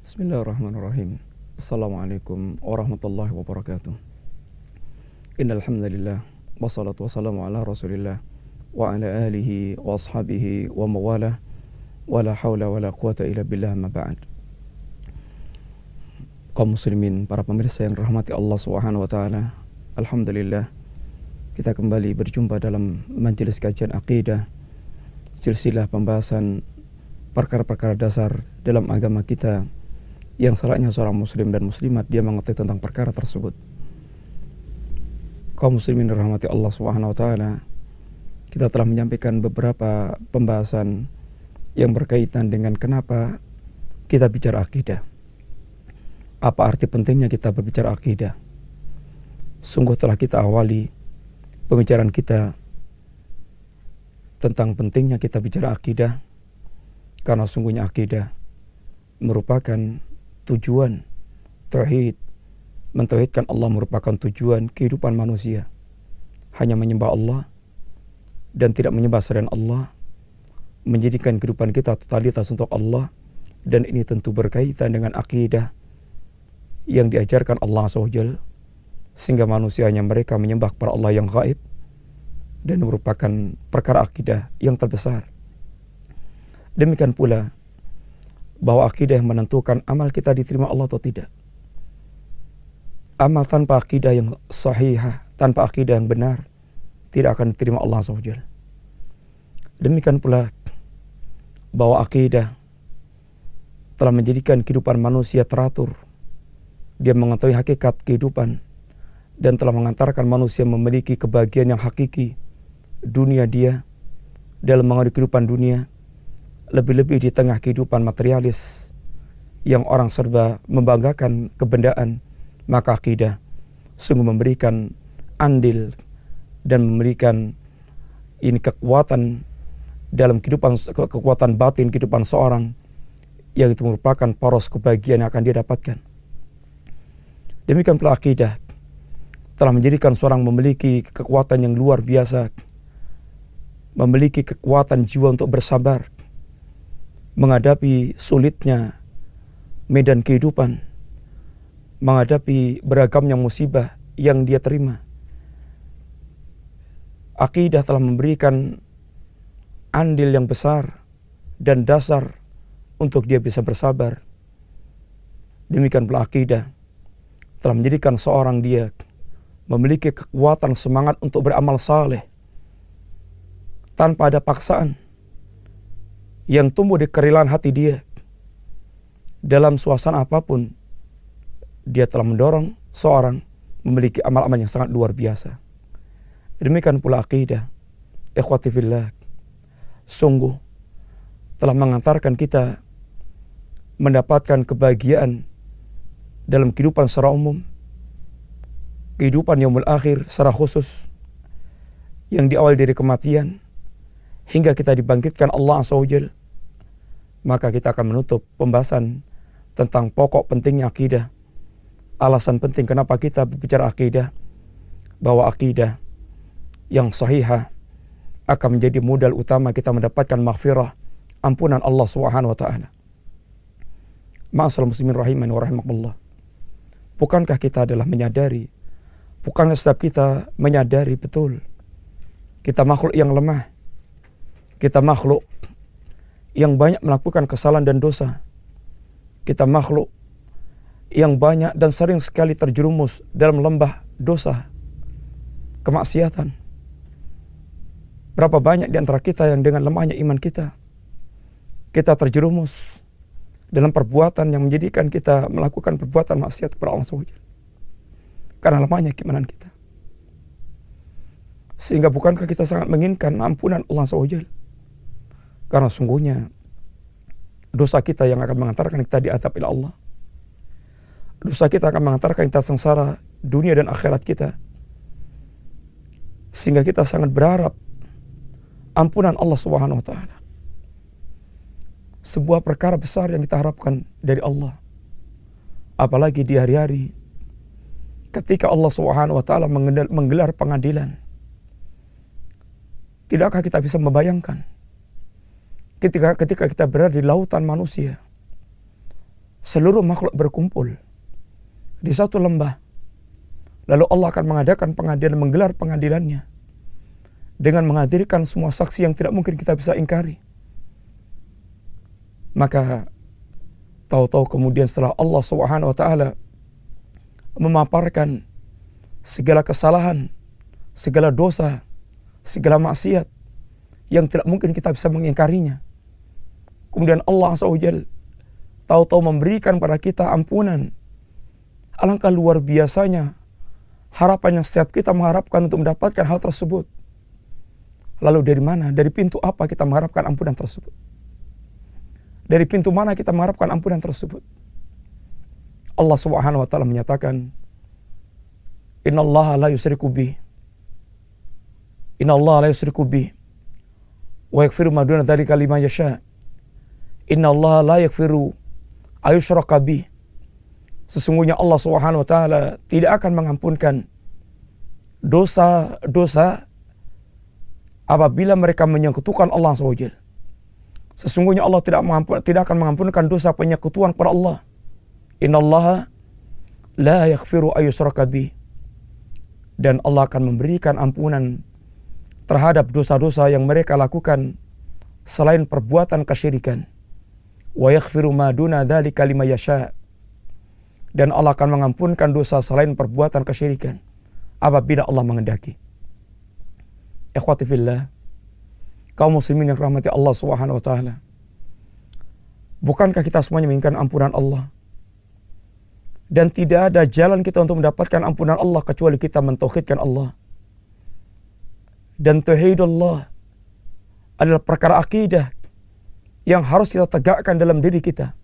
Bismillahirrahmanirrahim. Assalamualaikum warahmatullahi wabarakatuh. Innal hamdalillah wassalatu wassalamu ala Rasulillah wa ala alihi wa ashabihi wa mawalah wala haula wala quwata illa billah ma ba'd. Kaum muslimin, para pemirsa yang rahmati Allah Subhanahu wa taala, alhamdulillah kita kembali berjumpa dalam majelis kajian akidah, silsilah pembahasan perkara-perkara dasar dalam agama kita yang selayaknya seorang muslim dan muslimat dia mengerti tentang perkara tersebut. Kaum muslimin rahmati Allah Subhanahu wa taala, kita telah menyampaikan beberapa pembahasan yang berkaitan dengan kenapa kita bicara akidah. Apa arti pentingnya kita berbicara akidah? Sungguh telah kita awali pembicaraan kita tentang pentingnya kita bicara akidah, karena sungguhnya akidah merupakan tujuan tauhid. Mentauhidkan Allah merupakan tujuan kehidupan manusia. Hanya menyembah Allah dan tidak menyembah selain Allah, menjadikan kehidupan kita totalitas untuk Allah, dan ini tentu berkaitan dengan akidah yang diajarkan Allah SWT, sehingga manusia hanya mereka menyembah kepada Allah yang gaib, dan merupakan perkara akidah yang terbesar. Demikian pula bahwa akidah yang menentukan amal kita diterima Allah atau tidak. Amal tanpa akidah yang sahihah, tanpa akidah yang benar, tidak akan diterima Allah SWT. Demikian pula bahwa akidah telah menjadikan kehidupan manusia teratur. Dia mengetahui hakikat kehidupan dan telah mengantarkan manusia memiliki kebahagiaan yang hakiki dunia dia dalam menghadapi kehidupan dunia, lebih-lebih di tengah kehidupan materialis yang orang serba membanggakan kebendaan. Maka akidah sungguh memberikan andil dan memberikan ini kekuatan dalam kehidupan, kekuatan batin kehidupan seorang, yang itu merupakan poros kebahagiaan yang akan dia dapatkan. Demikian pula akidah telah menjadikan seorang memiliki kekuatan yang luar biasa, memiliki kekuatan jiwa untuk bersabar menghadapi sulitnya medan kehidupan, menghadapi beragamnya musibah yang dia terima. Akidah telah memberikan andil yang besar dan dasar untuk dia bisa bersabar. Demikian pula akidah telah menjadikan seorang dia memiliki kekuatan semangat untuk beramal saleh tanpa ada paksaan, yang tumbuh di kerelaan hati dia. Dalam suasana apapun, dia telah mendorong seorang memiliki amal-amal yang sangat luar biasa. Demikian pula akidah, ikhwati fillah, sungguh telah mengantarkan kita mendapatkan kebahagiaan dalam kehidupan secara umum, kehidupan yaumul akhir secara khusus, yang diawali dari kematian hingga kita dibangkitkan Allah SWT. Maka kita akan menutup pembahasan tentang pokok pentingnya akidah, alasan penting kenapa kita berbicara akidah, bahwa akidah yang sahihah akan menjadi modal utama kita mendapatkan maghfirah, ampunan Allah SWT. Ma'asyiral muslimin rahimani wa rahimakumullah. Bukankah kita adalah menyadari, bukankah setiap kita menyadari betul kita makhluk yang lemah, kita makhluk yang banyak melakukan kesalahan dan dosa, kita makhluk yang banyak dan sering sekali terjerumus dalam lembah dosa, kemaksiatan. Berapa banyak di antara kita yang dengan lemahnya iman kita terjerumus dalam perbuatan yang menjadikan kita melakukan perbuatan maksiat kepada Allah SWT, karena lemahnya keimanan kita. Sehingga bukankah kita sangat menginginkan ampunan Allah SWT? Karena sungguhnya dosa kita yang akan mengantarkan kita diazab oleh Allah. Dosa kita akan mengantarkan kita sengsara dunia dan akhirat kita. Sehingga kita sangat berharap ampunan Allah Subhanahu wa taala. Sebuah perkara besar yang kita harapkan dari Allah. Apalagi di hari-hari ketika Allah Subhanahu wa taala menggelar pengadilan. Tidakkah kita bisa membayangkan ketika kita berada di lautan manusia, seluruh makhluk berkumpul di satu lembah, lalu Allah akan mengadakan pengadilan, menggelar pengadilannya dengan menghadirkan semua saksi yang tidak mungkin kita bisa ingkari. Maka tahu-tahu kemudian setelah Allah Subhanahu wa taala memaparkan segala kesalahan, segala dosa, segala maksiat yang tidak mungkin kita bisa mengingkarinya, kemudian Allah Azza wa Jalla tahu-tahu memberikan pada kita ampunan. Alangkah luar biasanya harapan yang setiap kita mengharapkan untuk mendapatkan hal tersebut. Lalu dari mana? Dari pintu apa kita mengharapkan ampunan tersebut? Dari pintu mana kita mengharapkan ampunan tersebut? Allah Subhanahu wa taala menyatakan, "Innallaha la yusyriku bih. Innallaha la yusyriku bih wa yaghfiru ma duna dzalika liman yasha. Innallaha la yaghfiru ayyushraka bih." Sesungguhnya Allah Subhanahu wa taala tidak akan mengampunkan dosa-dosa apabila mereka menyekutukan Allah Azza wa Jalla. Sesungguhnya Allah tidak akan mengampunkan dosa penyekutuan kepada Allah. Innallaha la yaghfiru ayyushraka bih. Dan Allah akan memberikan ampunan terhadap dosa-dosa yang mereka lakukan selain perbuatan kesyirikan. Wa yaghfiru ma duna dzalika liman yasha. Dan Allah akan mengampunkan dosa selain perbuatan kesyirikan apabila Allah menghendaki. Ikhwati fillah, kaum muslimin yang rahmati Allah Subhanahu wa taala. Bukankah kita semuanya menginginkan ampunan Allah? Dan tidak ada jalan kita untuk mendapatkan ampunan Allah kecuali kita mentauhidkan Allah. Dan tauhidullah adalah perkara akidah yang harus kita tegakkan dalam diri kita.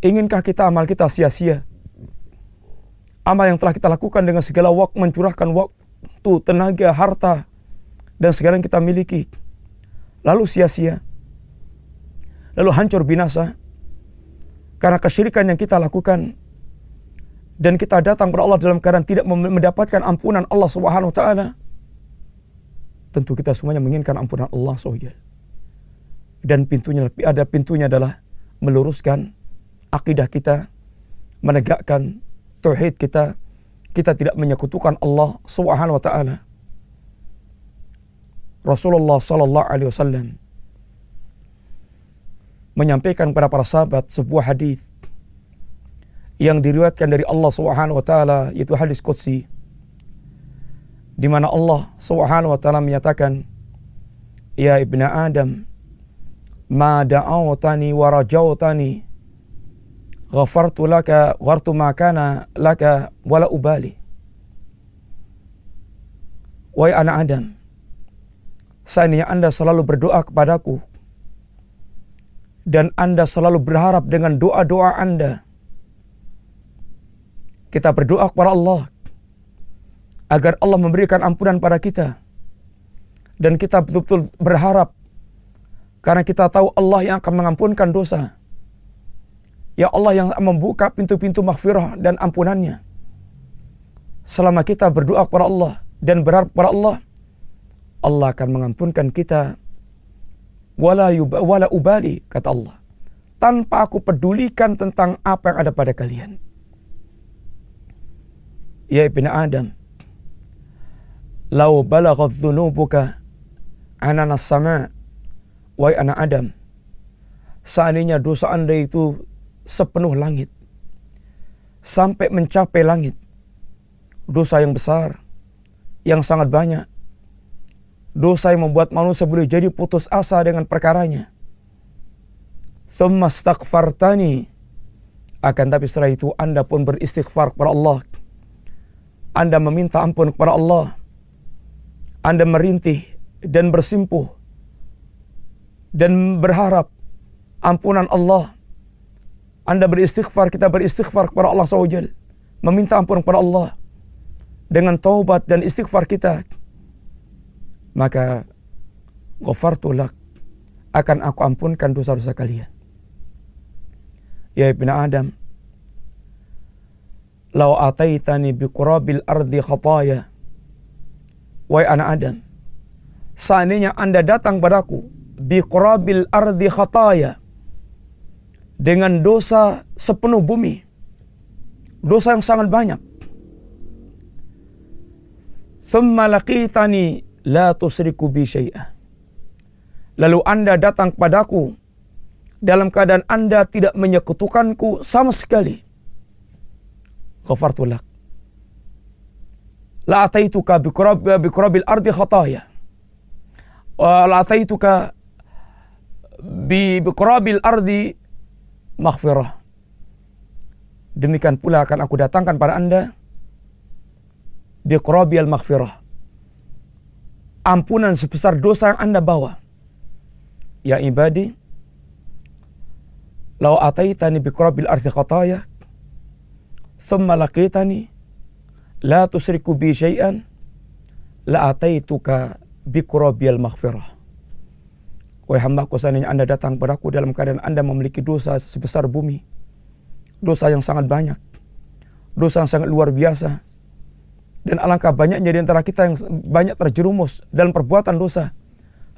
Inginkah kita amal kita sia-sia? Amal yang telah kita lakukan dengan segala waktu, mencurahkan waktu, tenaga, harta, dan segala yang kita miliki, lalu sia-sia, lalu hancur binasa karena kesyirikan yang kita lakukan, dan kita datang kepada Allah dalam keadaan tidak mendapatkan ampunan Allah Subhanahu wa taala. Tentu kita semuanya menginginkan ampunan Allah SWT. Dan pintunya adalah meluruskan akidah kita, menegakkan tauhid kita. Kita tidak menyekutukan Allah Subhanahu wa taala. Rasulullah sallallahu alaihi wasallam menyampaikan kepada para sahabat sebuah hadis yang diriwayatkan dari Allah Subhanahu wa taala, yaitu hadis qudsi, di mana Allah Subhanahu wa taala menyatakan, "Ya ibna Adam, ma da'awtani wa rajautani ghafartu laka ghartu ma kana laka wala ubali." Wahai anak Adam, seandainya Anda selalu berdoa kepadaku dan Anda selalu berharap dengan doa-doa Anda, kita berdoa kepada Allah agar Allah memberikan ampunan pada kita, dan kita betul-betul berharap karena kita tahu Allah yang akan mengampunkan dosa. Ya Allah yang membuka pintu-pintu maghfirah dan ampunannya. Selama kita berdoa kepada Allah dan berharap kepada Allah, Allah akan mengampunkan kita. Wala ubali, kata Allah, tanpa aku pedulikan tentang apa yang ada pada kalian. Ya ibn Adam, lau balaghat dhunubuka ananas sama'. Wahai anak Adam, seandainya dosa Anda itu sepenuh langit, sampai mencapai langit, dosa yang besar, yang sangat banyak, dosa yang membuat manusia boleh jadi putus asa dengan perkaranya. Tsumma astaghfartani, akan tapi setelah itu Anda pun beristighfar kepada Allah. Anda meminta ampun kepada Allah. Anda merintih dan bersimpuh dan berharap ampunan Allah. Anda beristighfar, kita beristighfar kepada Allah SWT, meminta ampun kepada Allah dengan taubat dan istighfar kita, maka ghafartu lak, akan aku ampunkan dosa-dosa kalian. Ya ibn Adam, lau ataitani biqurabil ardi khataya. Wahai anak Adam, seandainya Anda datang padaku biqurabil ardi khataya, dengan dosa sepenuh bumi, dosa yang sangat banyak. Thumma laqitani la tusriku bi syai'a. Lalu Anda datang kepadaku dalam keadaan Anda tidak menyekutukanku sama sekali. Ghafartu lak. La ataituka biqurabil ardi khataya. Wa la ataituka biqurabil ardi maghfirah. Demikian pula akan aku datangkan pada Anda biqurabil maghfirah, ampunan sebesar dosa yang Anda bawa. Ya ibadi, law ataitani biqurabil ardi khataya thumma laqitani la tusriku bi syai'an la ataituka biqurabil maghfirah. Wahai hambaku, seandainya Anda datang padaku dalam keadaan Anda memiliki dosa sebesar bumi, dosa yang sangat banyak, dosa yang sangat luar biasa, dan alangkah banyaknya di antara kita yang banyak terjerumus dalam perbuatan dosa,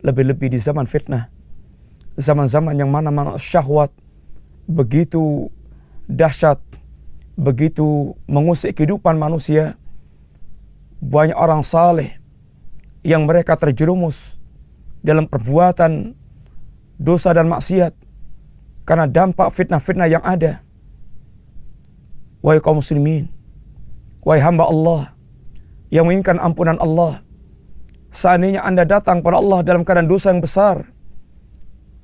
lebih-lebih di zaman fitnah, zaman-zaman yang mana syahwat begitu dahsyat, begitu mengusik kehidupan manusia. Banyak orang saleh yang mereka terjerumus dalam perbuatan dosa dan maksiat karena dampak fitnah-fitnah yang ada. Wahai kaum muslimin, wahai hamba Allah yang menginginkan ampunan Allah, seandainya Anda datang pada Allah dalam keadaan dosa yang besar,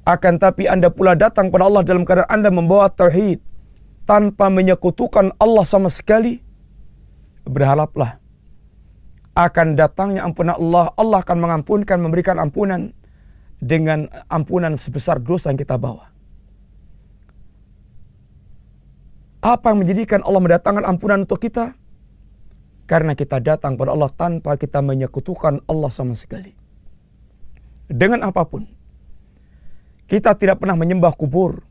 akan tapi Anda pula datang pada Allah dalam keadaan Anda membawa tauhid tanpa menyekutukan Allah sama sekali, berharaplah akan datangnya ampunan Allah. Allah akan mengampunkan, memberikan ampunan dengan ampunan sebesar dosa yang kita bawa. Apa yang menjadikan Allah mendatangkan ampunan untuk kita? Karena kita datang pada Allah tanpa kita menyekutukan Allah sama sekali. Dengan apapun. Kita tidak pernah menyembah kubur.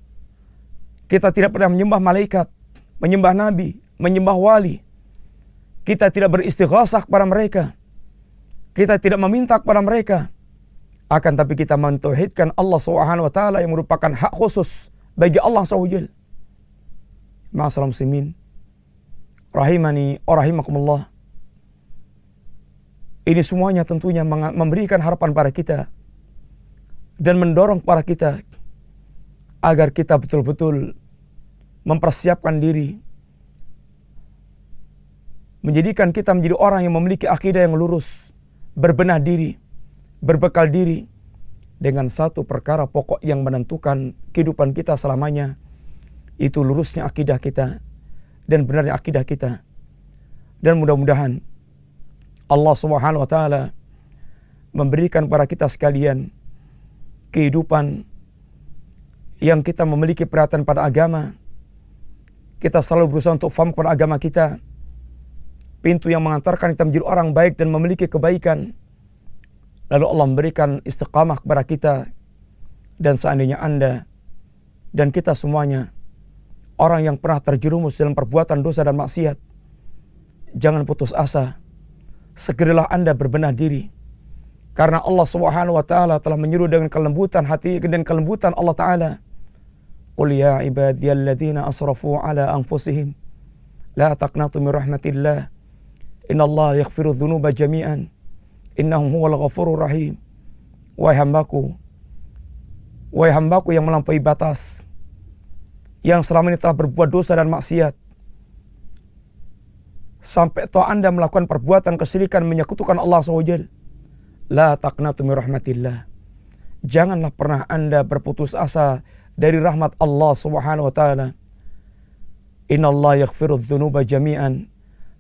Kita tidak pernah menyembah malaikat, menyembah nabi, menyembah wali. Kita tidak beristighasah kepada mereka. Kita tidak meminta kepada mereka. Akan tapi kita mentauhidkan Allah SWT yang merupakan hak khusus bagi Allah SWT. Ma'asyiral muslimin, rahimani wa rahimakumullah. Ini semuanya tentunya memberikan harapan pada kita dan mendorong para kita agar kita betul-betul mempersiapkan diri, menjadikan kita menjadi orang yang memiliki akidah yang lurus, berbenah diri, berbekal diri dengan satu perkara pokok yang menentukan kehidupan kita selamanya, itu lurusnya akidah kita dan benarnya akidah kita. Dan mudah-mudahan Allah Subhanahu wa taala memberikan kepada kita sekalian kehidupan yang kita memiliki perhatian pada agama. Kita selalu berusaha untuk faham kepada agama kita, pintu yang mengantarkan kita menjadi orang baik dan memiliki kebaikan. Lalu Allah memberikan istiqamah kepada kita. Dan seandainya Anda dan kita semuanya orang yang pernah terjerumus dalam perbuatan dosa dan maksiat, jangan putus asa. Segeralah Anda berbenah diri. Karena Allah Subhanahu wa taala telah menyuruh dengan kelembutan hati dan kelembutan Allah taala. Qul ya ibadiyalladzina asrafu ala anfusihim la taqnatu min rahmatillah. Innallaha yaghfiru dzunuba jami'an. Innahu huwal ghafurur rahim. Wahai hambaku yang melampaui batas, yang selama ini telah berbuat dosa dan maksiat, sampai toh Anda melakukan perbuatan kesyirikan menyekutukan Allah SWT, la taqnatu min rahmatillah. Janganlah pernah Anda berputus asa dari rahmat Allah Subhanahu wa taala. Innallaha yaghfiru dzunuba jami'an.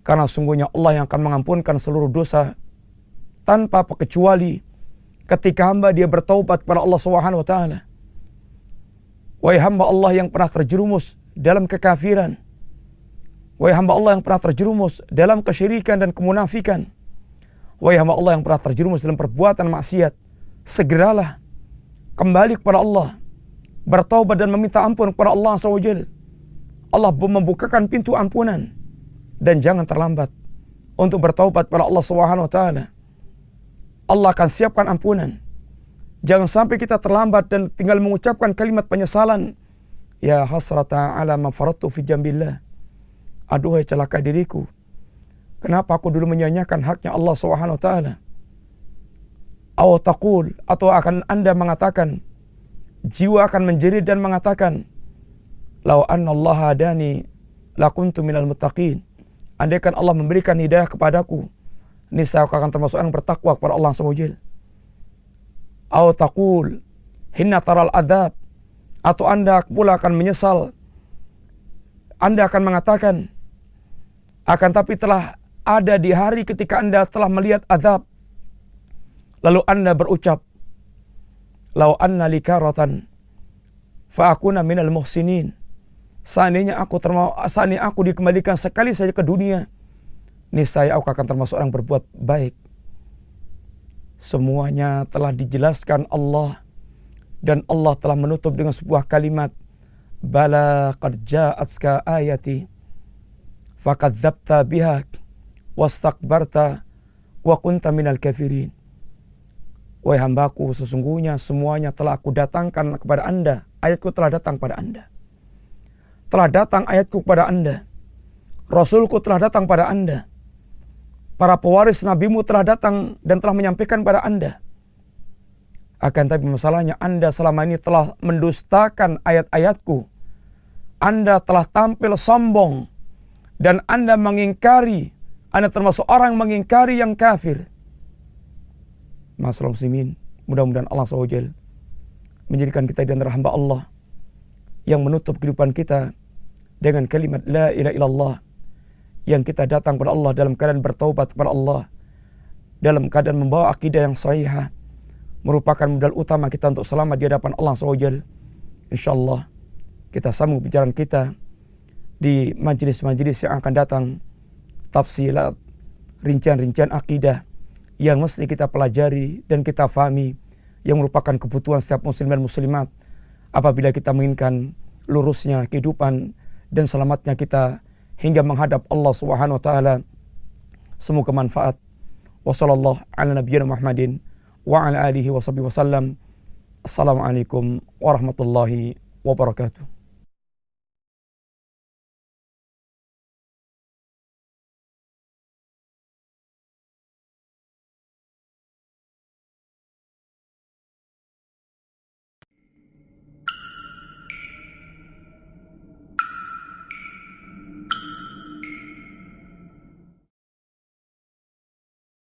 Karena sungguhnya Allah yang akan mengampunkan seluruh dosa tanpa kecuali ketika hamba dia bertaubat kepada Allah Subhanahu wa taala. Wahai hamba Allah yang pernah terjerumus dalam kekafiran, wahai hamba Allah yang pernah terjerumus dalam kesyirikan dan kemunafikan, wahai hamba Allah yang pernah terjerumus dalam perbuatan maksiat, segeralah kembali kepada Allah, bertaubat dan meminta ampun kepada Allah SWT. Allah membukakan pintu ampunan dan jangan terlambat untuk bertaubat kepada Allah Subhanahu wa taala. Allah akan siapkan ampunan. Jangan sampai kita terlambat dan tinggal mengucapkan kalimat penyesalan Ya hasrata ala ma faradtu fi jambillah. Aduhai celaka diriku. Kenapa aku dulu menyanyiakan haknya Allah Subhanahu wa taala? Aw taqul, atau akan Anda mengatakan, jiwa akan menjerit dan mengatakan, lau anna Allah hadani lakuntu minal muttaqin. Andaikan Allah memberikan hidayah kepadaku, niscaya aku akan termasuk orang bertakwa kepada Allah Subhanahu wa taala. Aw taqul hinna taral adzab, atau Anda pula akan menyesal. Anda akan mengatakan, akan tapi telah ada di hari ketika Anda telah melihat azab. Lalu Anda berucap, lau anna likaratan fa akuna minal muhsinin. Seandainya aku dikembalikan sekali saja ke dunia, niscaya aku akan termasuk orang berbuat baik. Semuanya telah dijelaskan Allah, dan Allah telah menutup dengan sebuah kalimat, bala qad ja'atka ayati fakadzabta biha wastakbarta wa kunta minal kafirin. Wahai hambaku, sesungguhnya semuanya telah aku datangkan kepada Anda. Ayatku telah datang pada Anda. Telah datang ayatku kepada Anda. Rasulku telah datang pada Anda. Para pewaris nabimu telah datang dan telah menyampaikan pada Anda. Akan tapi masalahnya Anda selama ini telah mendustakan ayat-ayatku. Anda telah tampil sombong dan Anda mengingkari. Anda termasuk orang mengingkari yang kafir. Masalah muslimin, mudah-mudahan Allah SWT menjadikan kita di antara hamba Allah yang menutup kehidupan kita dengan kalimat la ilaha illallah, yang kita datang kepada Allah dalam keadaan bertaubat kepada Allah, dalam keadaan membawa akidah yang sahihah, merupakan modal utama kita untuk selamat di hadapan Allah SWT. InsyaAllah kita sambung pembicaraan kita di majelis-majelis yang akan datang, tafsilat, rincian-rincian akidah yang mesti kita pelajari dan kita fahami, yang merupakan kebutuhan setiap muslim dan muslimat apabila kita menginginkan lurusnya kehidupan dan selamatnya kita hingga menghadap Allah Subhanahu wa taala. Semoga manfaat. Wassallallahu ala nabiyyina Muhammadin wa ala alihi wa sahbihi wasallam. Assalamualaikum warahmatullahi wabarakatuh.